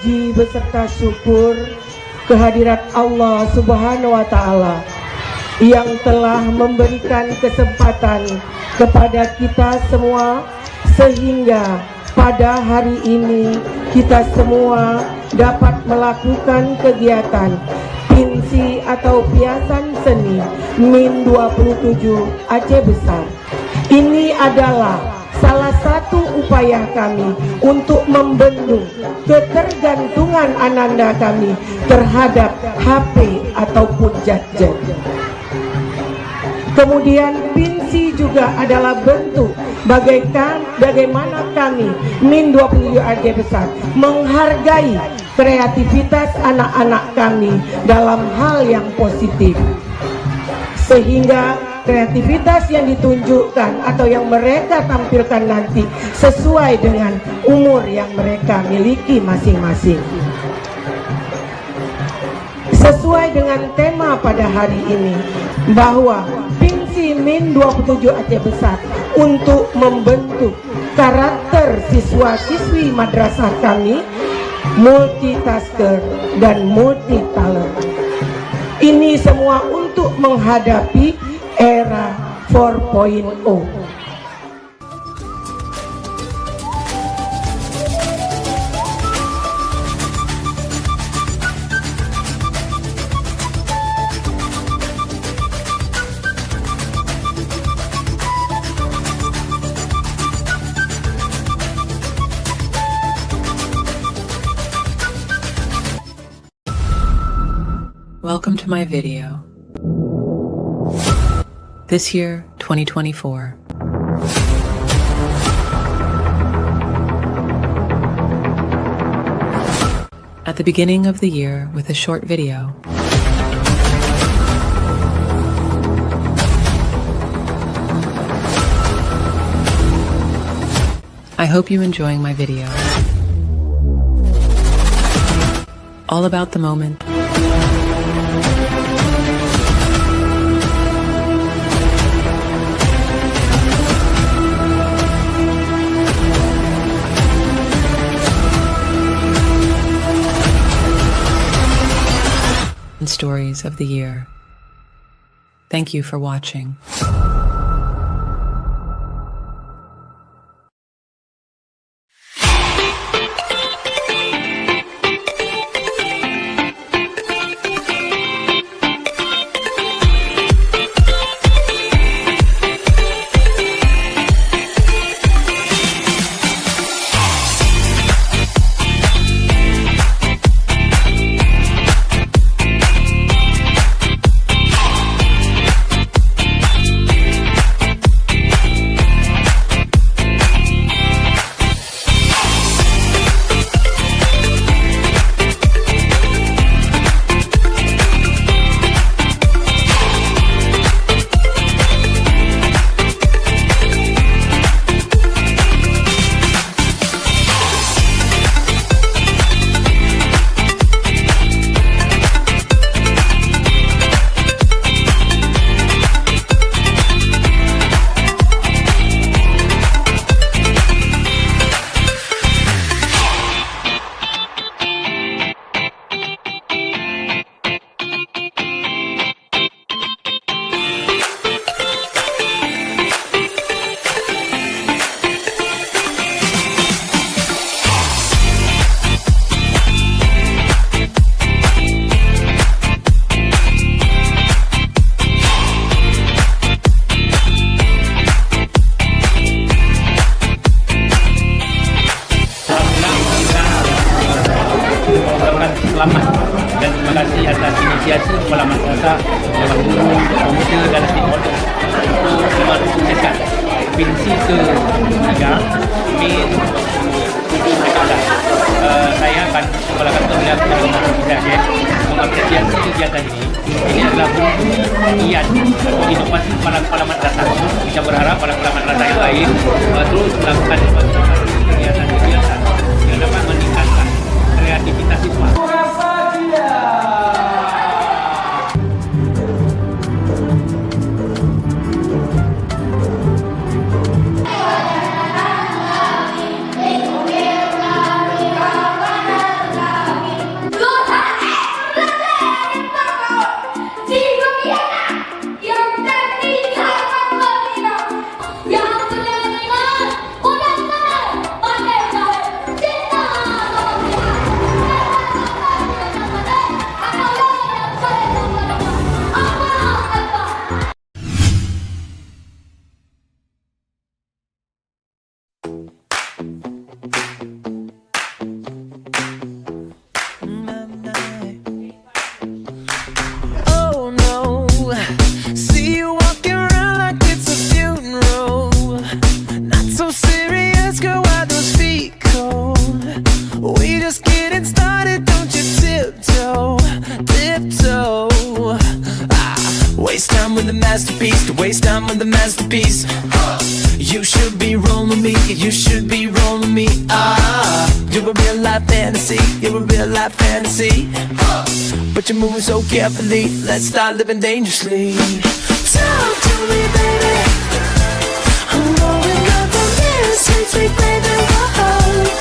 puji beserta syukur kehadirat Allah Subhanahu wa Ta'ala yang telah memberikan kesempatan kepada kita semua sehingga pada hari ini kita semua dapat melakukan kegiatan PINSI atau Piasan Seni Min 27 Aceh Besar. Ini adalah salah satu upaya kami untuk membendung ketergantungan ananda kami terhadap HP ataupun gadget. Kemudian PINSI juga adalah bentuk bagaimana kami Min 27 Aceh Besar menghargai kreativitas anak-anak kami dalam hal yang positif, sehingga kreativitas yang ditunjukkan atau yang mereka tampilkan nanti sesuai dengan umur yang mereka miliki masing-masing. Sesuai dengan tema pada hari ini, bahwa PINSI Min 27 Aceh Besar untuk membentuk karakter siswa-siswi madrasah kami multitasker dan multi talent. Ini semua untuk menghadapi era 4.0. Welcome to my video. This year, 2024. At the beginning of the year with a short video. I hope you're enjoying my video. All about the moment. And stories of the year. Thank you for watching. Selamat dan terima kasih atas inisiasi kepala madrasah dan guru pemuda dan timur untuk selamat sukseskan PINSI ke-3 Min 7 Aceh. Saya akan kepala kantor wilayah Perjalanan PINSI mengapresiasi kegiatan ini. Ini adalah bentuk niat atau inovasi kepala madrasah. Kita berharap kepala madrasah yang lain terus melakukan kegiatan-kegiatan yang dapat meningkatkan kreativitas siswa. You should be rolling me. You're a real life fantasy. You're a real life fantasy. But you're moving so carefully. Let's start living dangerously. Talk to me, baby. I'm going up from here. Sweet, sweet baby. Whoa.